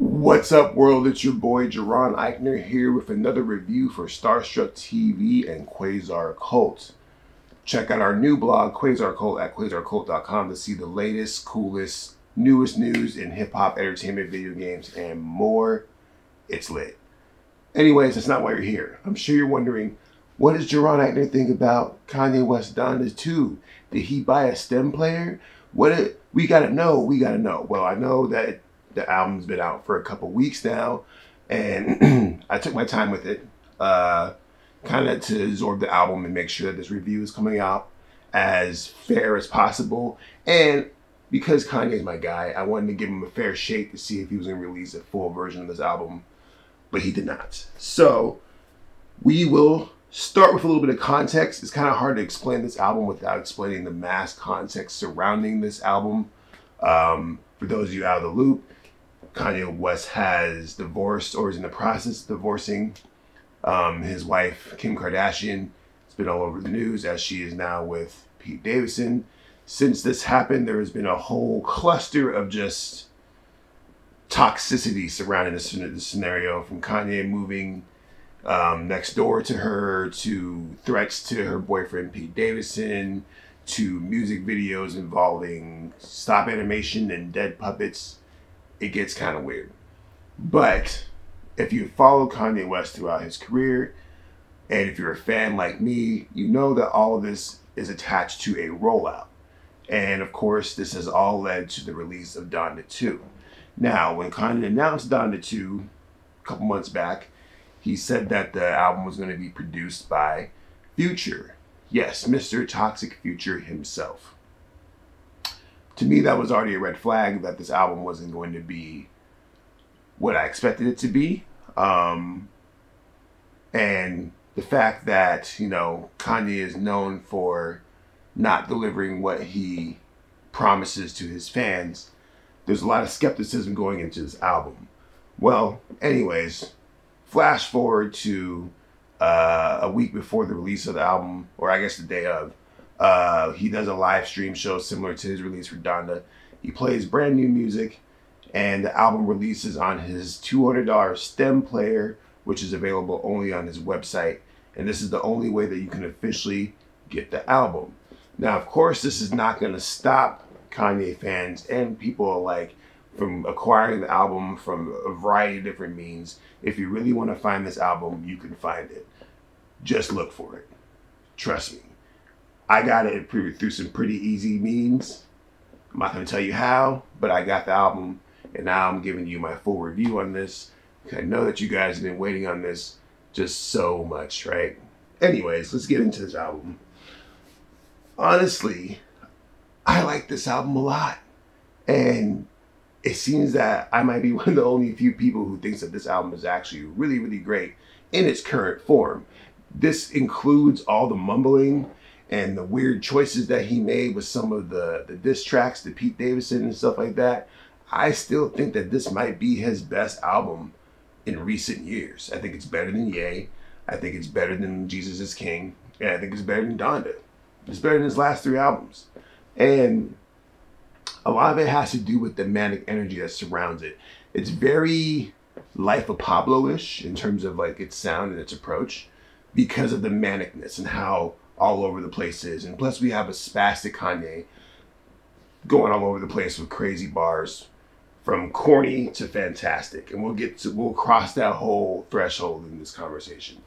What's up, world? It's your boy Jaron Ikner here with another review for Starstruck TV and Quasar Cult. Check out our new blog, Quasar Cult, at quasarcult.com to see the latest, coolest, newest news in hip-hop, entertainment, video games, and more. It's lit. Anyways, that's not why you're here. I'm sure you're wondering, what does Jaron Ikner think about Kanye West Donda 2? Did he buy a stem player? We gotta know. Well, I know that the album's been out for a couple weeks now, and I took my time with it, kind of to absorb the album and make sure that this review is coming out as fair as possible. And because Kanye's my guy, I wanted to give him a fair shake to see if he was going to release a full version of this album, but he did not. So we will start with a little bit of context. It's kind of hard to explain this album without explaining the mass context surrounding this album. For those of you out of the loop, Kanye West has divorced, or is in the process of divorcing, his wife, Kim Kardashian. It's been all over the news as she is now with Pete Davidson. Since this happened, there has been a whole cluster of just toxicity surrounding this scenario, from Kanye moving next door to her, to threats to her boyfriend Pete Davidson, to music videos involving stop animation and dead puppets. It gets kind of weird. But if you follow Kanye West throughout his career, and if you're a fan like me, you know that all of this is attached to a rollout. And of course, this has all led to the release of Donda 2. Now, when Kanye announced Donda 2 a couple months back, he said that the album was going to be produced by Future. Yes, Mr. Toxic Future himself. To me, that was already a red flag that this album wasn't going to be what I expected it to be. And the fact that, you know, Kanye is known for not delivering what he promises to his fans, there's a lot of skepticism going into this album. Well, anyways, flash forward to a week before the release of the album, or I guess the day of. He does a live stream show similar to his release for Donda. He plays brand new music, and the album releases on his $200 stem player, which is available only on his website. And this is the only way that you can officially get the album. Now, of course, this is not going to stop Kanye fans and people alike from acquiring the album from a variety of different means. If you really want to find this album, you can find it. Just look for it. Trust me. I got it through some pretty easy means. I'm not going to tell you how, but I got the album, and now I'm giving you my full review on this. I know that you guys have been waiting on this just so much, right? Anyways, let's get into this album. Honestly, I like this album a lot. And it seems that I might be one of the only few people who thinks that this album is actually really, really great in its current form. This includes all the mumbling and the weird choices that he made with some of the diss tracks to Pete Davidson and stuff like that. I still think that this might be his best album in recent years. I think it's better than Ye. I think it's better than Jesus is King. And I think it's better than Donda. It's better than his last 3 albums. And a lot of it has to do with the manic energy that surrounds it. It's very Life of Pablo-ish in terms of like its sound and its approach, because of the manicness and how all over the place is. And plus we have a spastic Kanye going all over the place with crazy bars, from corny to fantastic. And we'll cross that whole threshold in this conversation.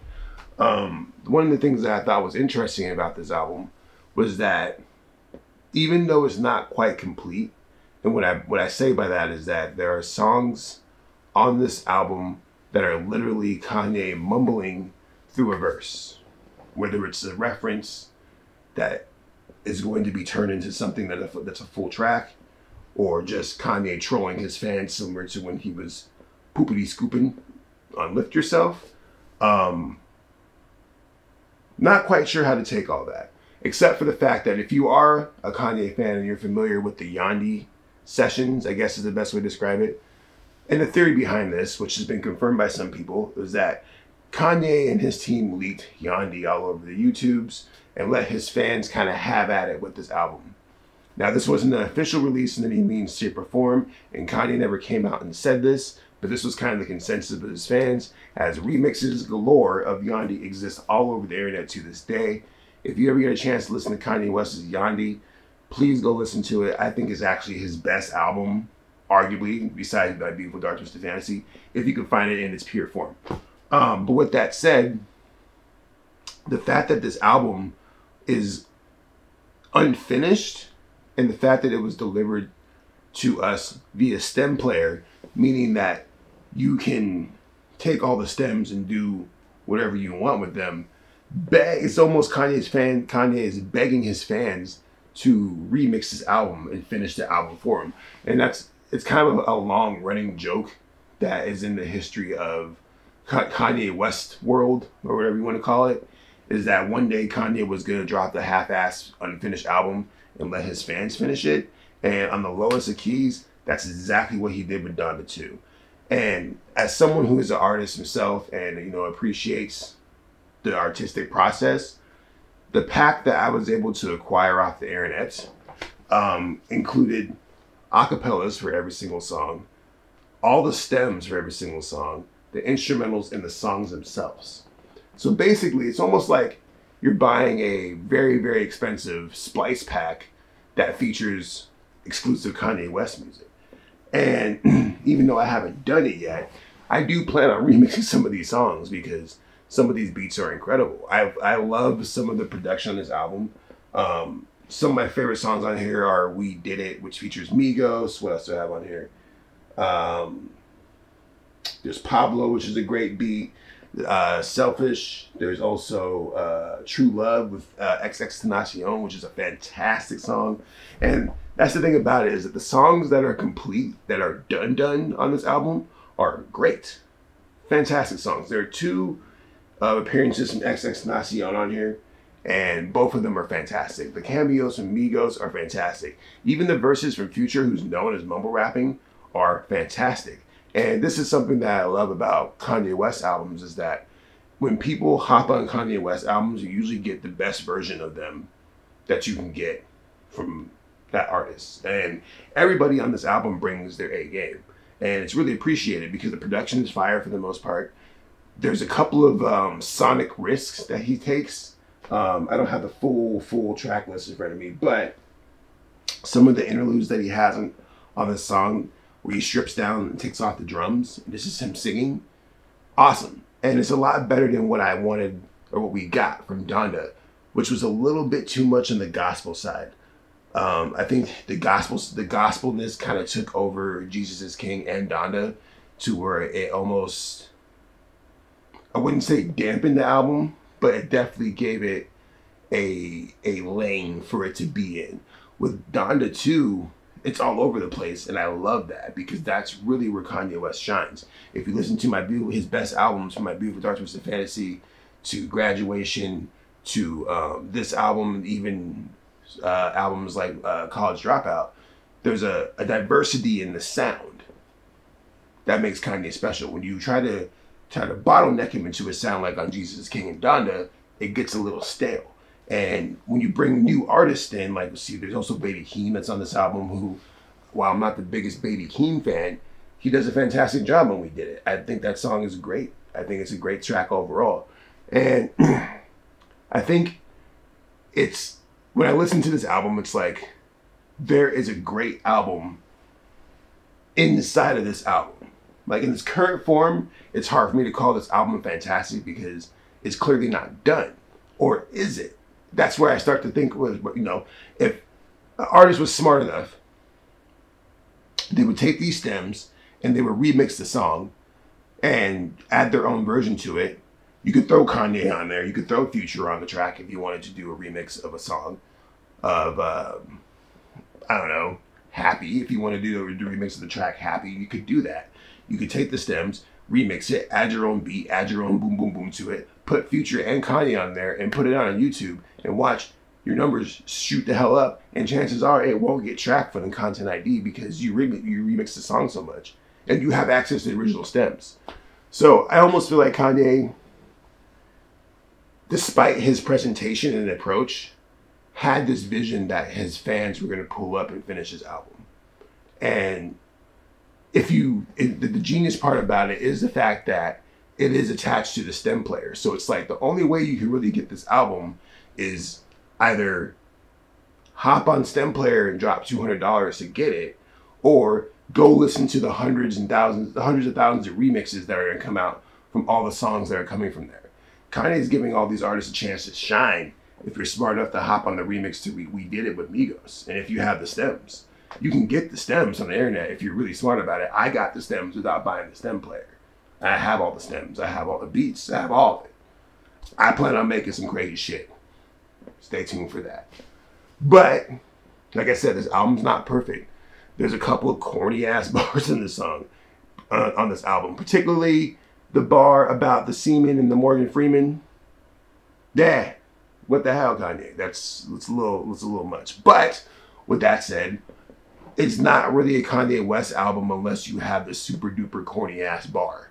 One of the things that I thought was interesting about this album was that even though it's not quite complete, and what I say by that is that there are songs on this album that are literally Kanye mumbling through a verse, whether it's a reference that is going to be turned into something that's a full track, or just Kanye trolling his fans similar to when he was poopity scooping on Lift Yourself. Not quite sure how to take all that, except for the fact that if you are a Kanye fan and you're familiar with the Yandhi sessions, I guess is the best way to describe it. And the theory behind this, which has been confirmed by some people, is that Kanye and his team leaked Yandhi all over the YouTubes and let his fans kind of have at it with this album. Now, this wasn't an official release in any means, shape, or form, and Kanye never came out and said this, but this was kind of the consensus of his fans, as remixes galore of Yandhi exist all over the internet to this day. If you ever get a chance to listen to Kanye West's Yandhi, please go listen to it. I think it's actually his best album, arguably, besides My Beautiful Dark Twisted Fantasy, if you can find it in its pure form. But with that said, the fact that this album is unfinished, and the fact that it was delivered to us via stem player, meaning that you can take all the stems and do whatever you want with them. It's almost Kanye is begging his fans to remix this album and finish the album for him. And it's kind of a long running joke that is in the history of Kanye West world, or whatever you want to call it, is that one day Kanye was going to drop the half-assed unfinished album and let his fans finish it. And on the lowest of keys, that's exactly what he did with Donda 2. And as someone who is an artist himself and, you know, appreciates the artistic process, the pack that I was able to acquire off the internet included acapellas for every single song, all the stems for every single song, the instrumentals, and the songs themselves. So basically, it's almost like you're buying a very, very expensive splice pack that features exclusive Kanye West music. And even though I haven't done it yet, I do plan on remixing some of these songs because some of these beats are incredible. I love some of the production on this album. Some of my favorite songs on here are We Did It, which features Migos. What else do I have on here? There's Pablo, which is a great beat. Selfish. There's also True Love with XXXTentacion, which is a fantastic song. And that's the thing about it, is that the songs that are complete, that are done on this album, are great. Fantastic songs. There are two appearances from XXXTentacion on here, and both of them are fantastic. The cameos from Migos are fantastic. Even the verses from Future, who's known as mumble rapping, are fantastic. And this is something that I love about Kanye West albums, is that when people hop on Kanye West albums, you usually get the best version of them that you can get from that artist. And everybody on this album brings their A game. And it's really appreciated because the production is fire for the most part. There's a couple of sonic risks that he takes. I don't have the full track list in front of me, but some of the interludes that he has on this song, where he strips down and takes off the drums, this is him singing, awesome. And it's a lot better than what I wanted, or what we got from Donda, which was a little bit too much on the gospel side. I think the gospelness kind of took over Jesus is King and Donda, to where it almost, I wouldn't say dampened the album, but it definitely gave it a lane for it to be in. With Donda 2, it's all over the place, and I love that, because that's really where Kanye West shines. If you listen to his best albums, from My Beautiful Dark Twisted Fantasy to Graduation to this album, even albums like College Dropout, there's a diversity in the sound that makes Kanye special. When you try to bottleneck him into a sound like on Jesus is King and Donda, it gets a little stale. And when you bring new artists in, like, see, there's also Baby Keem that's on this album, who, while I'm not the biggest Baby Keem fan, he does a fantastic job when We Did It. I think that song is great. I think it's a great track overall. And I think when I listen to this album, it's like, there is a great album inside of this album. Like, in its current form, it's hard for me to call this album fantastic because it's clearly not done. Or is it? That's where I start to think, was, you know, if an artist was smart enough, they would take these stems and they would remix the song and add their own version to it. You could throw Kanye on there. You could throw Future on the track if you wanted to do a remix of a song of, I don't know, Happy. If you want to do a remix of the track Happy, you could do that. You could take the stems, remix it, add your own beat, add your own boom, boom, boom to it, put Future and Kanye on there and put it on YouTube and watch your numbers shoot the hell up. And chances are it won't get tracked for the Content ID because you remix the song so much and you have access to the original stems. So I almost feel like Kanye, despite his presentation and approach, had this vision that his fans were going to pull up and finish his album. And the genius part about it is the fact that it is attached to the stem player. So it's like the only way you can really get this album is either hop on stem player and drop $200 to get it, or go listen to the hundreds of thousands of remixes that are going to come out from all the songs that are coming from there. Kanye is giving all these artists a chance to shine if you're smart enough to hop on the remix to We Did It with Migos. And if you have the stems, you can get the stems on the internet if you're really smart about it. I got the stems without buying the stem player. I have all the stems. I have all the beats. I have all of it. I plan on making some crazy shit. Stay tuned for that. But, like I said, this album's not perfect. There's a couple of corny ass bars in this song, on this album. Particularly the bar about the semen and the Morgan Freeman. Yeah, what the hell, Kanye? It's a little much. But with that said, it's not really a Kanye West album unless you have the super duper corny ass bar.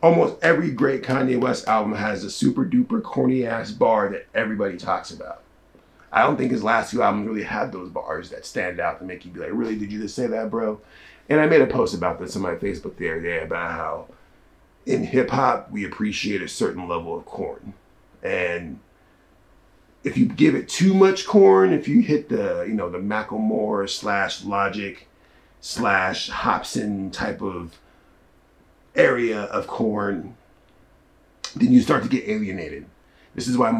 Almost every great Kanye West album has a super duper corny ass bar that everybody talks about. I don't think his last two albums really had those bars that stand out to make you be like, really, did you just say that, bro? And I made a post about this on my Facebook the other day about how in hip hop we appreciate a certain level of corn. And if you give it too much corn, if you hit the, the Macklemore / Logic / Hobson type of area of corn, then you start to get alienated. This is why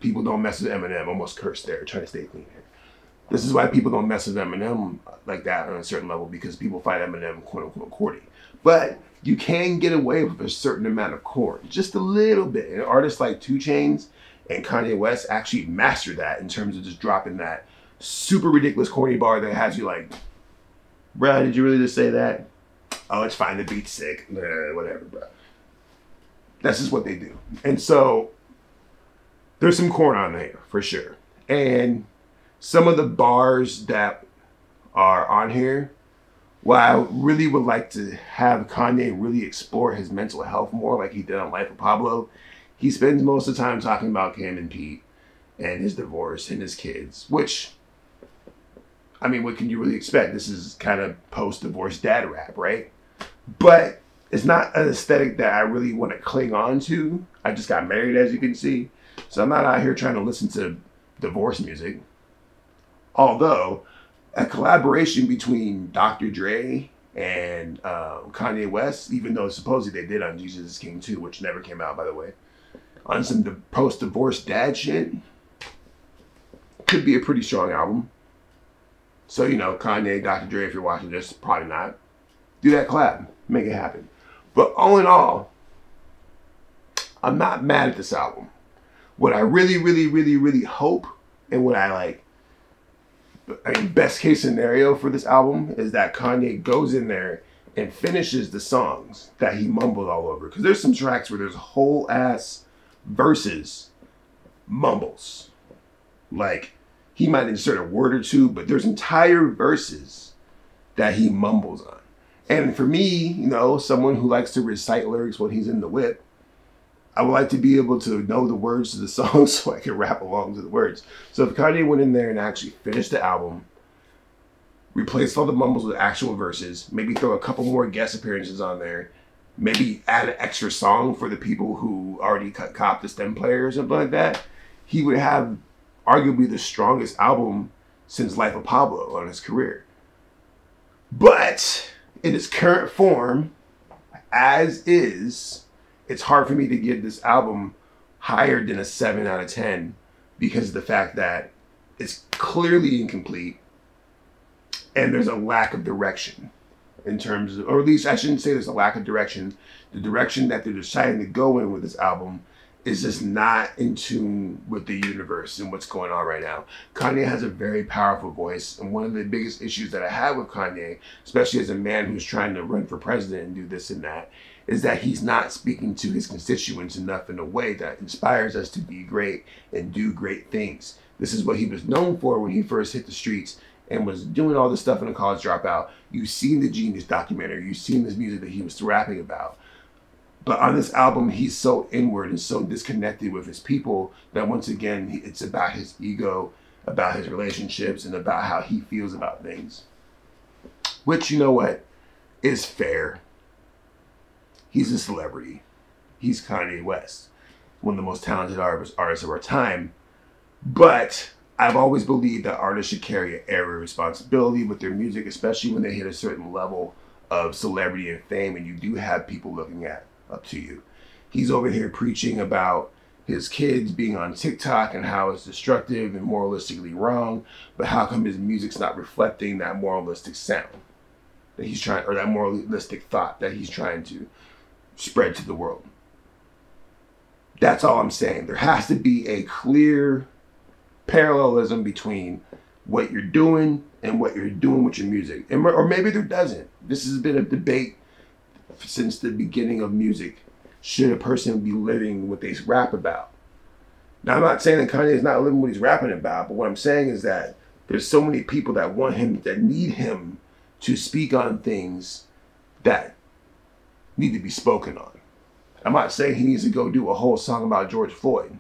people don't mess with Eminem. Almost cursed there, trying to stay clean here. This is why people don't mess with Eminem like that on a certain level, because people find Eminem quote unquote corny. But you can get away with a certain amount of corn, just a little bit. And artists like 2 Chainz and Kanye West actually master that in terms of just dropping that super ridiculous corny bar that has you like, bruh, did you really just say that? Oh, it's fine, the beat's sick. Whatever, bruh. That's just what they do. And so there's some corn on there for sure. And some of the bars that are on here, while I really would like to have Kanye really explore his mental health more like he did on Life of Pablo, he spends most of the time talking about Kim and Pete and his divorce and his kids, which, I mean, what can you really expect? This is kind of post-divorce dad rap, right? But it's not an aesthetic that I really want to cling on to. I just got married, as you can see. So I'm not out here trying to listen to divorce music. Although, a collaboration between Dr. Dre and Kanye West, even though supposedly they did on Jesus is King 2, which never came out, by the way, on some post-divorce dad shit, could be a pretty strong album. So, Kanye, Dr. Dre, if you're watching this, probably not. Do that collab. Make it happen. But all in all, I'm not mad at this album. What I really, really, really, really hope, and what best case scenario for this album is that Kanye goes in there and finishes the songs that he mumbled all over. Because there's some tracks where there's whole ass verses mumbles. Like, he might insert a word or two, but there's entire verses that he mumbles on. And for me, someone who likes to recite lyrics when he's in the whip, I would like to be able to know the words to the song so I can rap along to the words. So if Kanye went in there and actually finished the album, replaced all the mumbles with actual verses, maybe throw a couple more guest appearances on there, maybe add an extra song for the people who already copped the stem player or something like that, he would have arguably the strongest album since Life of Pablo on his career. But in its current form, as is, it's hard for me to give this album higher than a 7 out of 10 because of the fact that it's clearly incomplete and there's a lack of direction in terms of, or at least I shouldn't say there's a lack of direction. The direction that they're deciding to go in with this album is just not in tune with the universe and what's going on right now. Kanye has a very powerful voice, and one of the biggest issues that I have with Kanye, especially as a man who's trying to run for president and do this and that, is that he's not speaking to his constituents enough in a way that inspires us to be great and do great things. This is what he was known for when he first hit the streets and was doing all this stuff in a College Dropout. You've seen the Genius documentary. You've seen this music that he was rapping about. But on this album, he's so inward and so disconnected with his people that once again, it's about his ego about his relationships and about how he feels about things. Which, you know what, is fair. He's a celebrity. He's Kanye West, one of the most talented artists of our time. But I've always believed that artists should carry an air of responsibility with their music, especially when they hit a certain level of celebrity and fame and you do have people looking up to you. He's over here preaching about his kids being on TikTok and how it's destructive and moralistically wrong, but how come his music's not reflecting that moralistic sound that he's trying, or that moralistic thought that he's trying to spread to the world? That's all I'm saying. There has to be a clear parallelism between what you're doing and what you're doing with your music. Or maybe there doesn't. This has been a debate since the beginning of music. Should a person be living what they rap about? Now, I'm not saying that Kanye is not living what he's rapping about, but what I'm saying is that there's so many people that want him, that need him to speak on things that need to be spoken on. I'm not saying he needs to go do a whole song about George Floyd,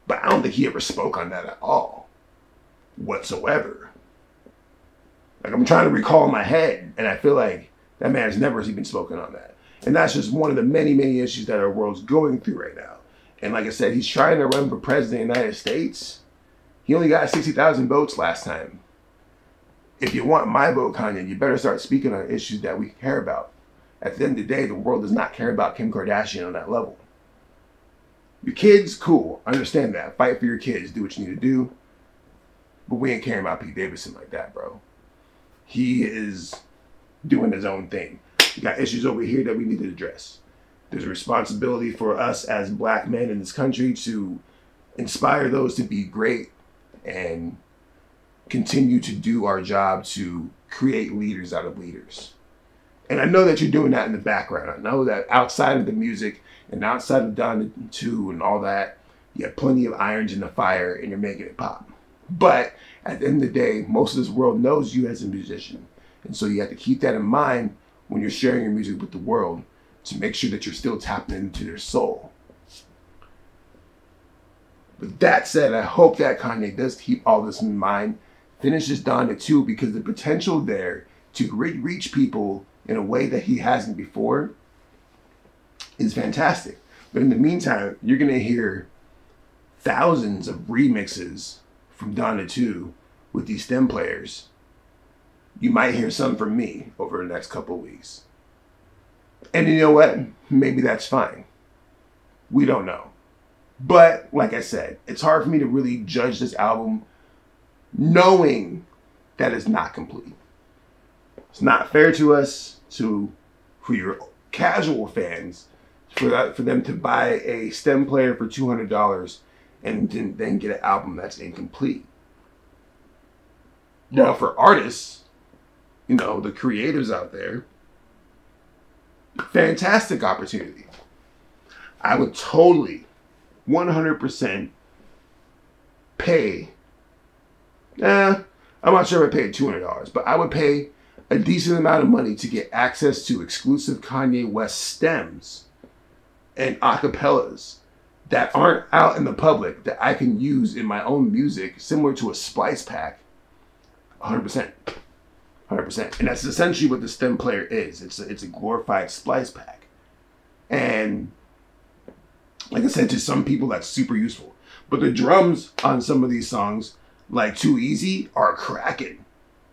but I don't think he ever spoke on that at all, whatsoever. Like, I'm trying to recall in my head, and I feel like that man has never even spoken on that. And that's just one of the many, many issues that our world's going through right now. And like I said, he's trying to run for president of the United States. He only got 60,000 votes last time. If you want my vote, Kanye, you better start speaking on issues that we care about. At the end of the day, the world does not care about Kim Kardashian on that level. Your kids, cool. I understand that. Fight for your kids. Do what you need to do. But we ain't caring about Pete Davidson like that, bro. He is doing his own thing. We got issues over here that we need to address. There's a responsibility for us as black men in this country to inspire those to be great and continue to do our job to create leaders out of leaders. And I know that you're doing that in the background. I know that outside of the music and outside of Donda 2 and all that, you have plenty of irons in the fire and you're making it pop. But at the end of the day, most of this world knows you as a musician. And so you have to keep that in mind when you're sharing your music with the world, to make sure that you're still tapping into their soul. With that said, I hope that Kanye does keep all this in mind, finishes Donda 2, because the potential there to reach people in a way that he hasn't before is fantastic. But in the meantime, you're going to hear thousands of remixes from Donda 2 with these stem players. You might hear some from me over the next couple of weeks. And you know what? Maybe that's fine. We don't know. But like I said, it's hard for me to really judge this album knowing that it's not complete. It's not fair to us, for your casual fans, for them to buy a stem player for $200 and then get an album that's incomplete. Now for artists, you know, the creatives out there, fantastic opportunity. I would totally 100% pay, I'm not sure if I paid $200, but I would pay a decent amount of money to get access to exclusive Kanye West stems and acapellas that aren't out in the public that I can use in my own music, similar to a splice pack. 100%. 100%. And that's essentially what the stem player is. It's a glorified splice pack. And like I said, to some people that's super useful. But the drums on some of these songs, like Too Easy, are cracking.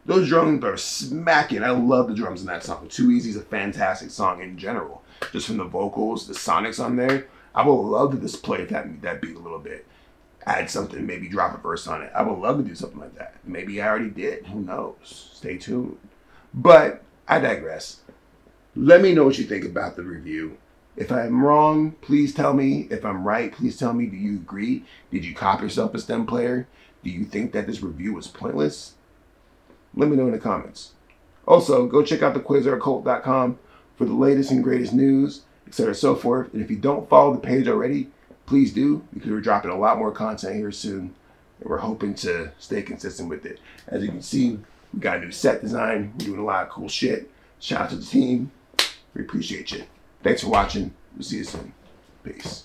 Those drums are smacking. I love the drums in that song. Too Easy is a fantastic song in general. Just from the vocals, the sonics on there. I would love to just play that beat a little bit. Add something, maybe drop a verse on it. I would love to do something like that. Maybe I already did. Who knows? Stay tuned. But I digress. Let me know what you think about the review. If I'm wrong, please tell me. If I'm right, please tell me. Do you agree? Did you cop yourself a stem player? Do you think that this review was pointless? Let me know in the comments. Also, go check out thequasarcult.com for the latest and greatest news, etc. and so forth. And if you don't follow the page already, please do, because we're dropping a lot more content here soon, and we're hoping to stay consistent with it. As you can see, we got a new set design. We're doing a lot of cool shit. Shout out to the team. We appreciate you. Thanks for watching. We'll see you soon. Peace.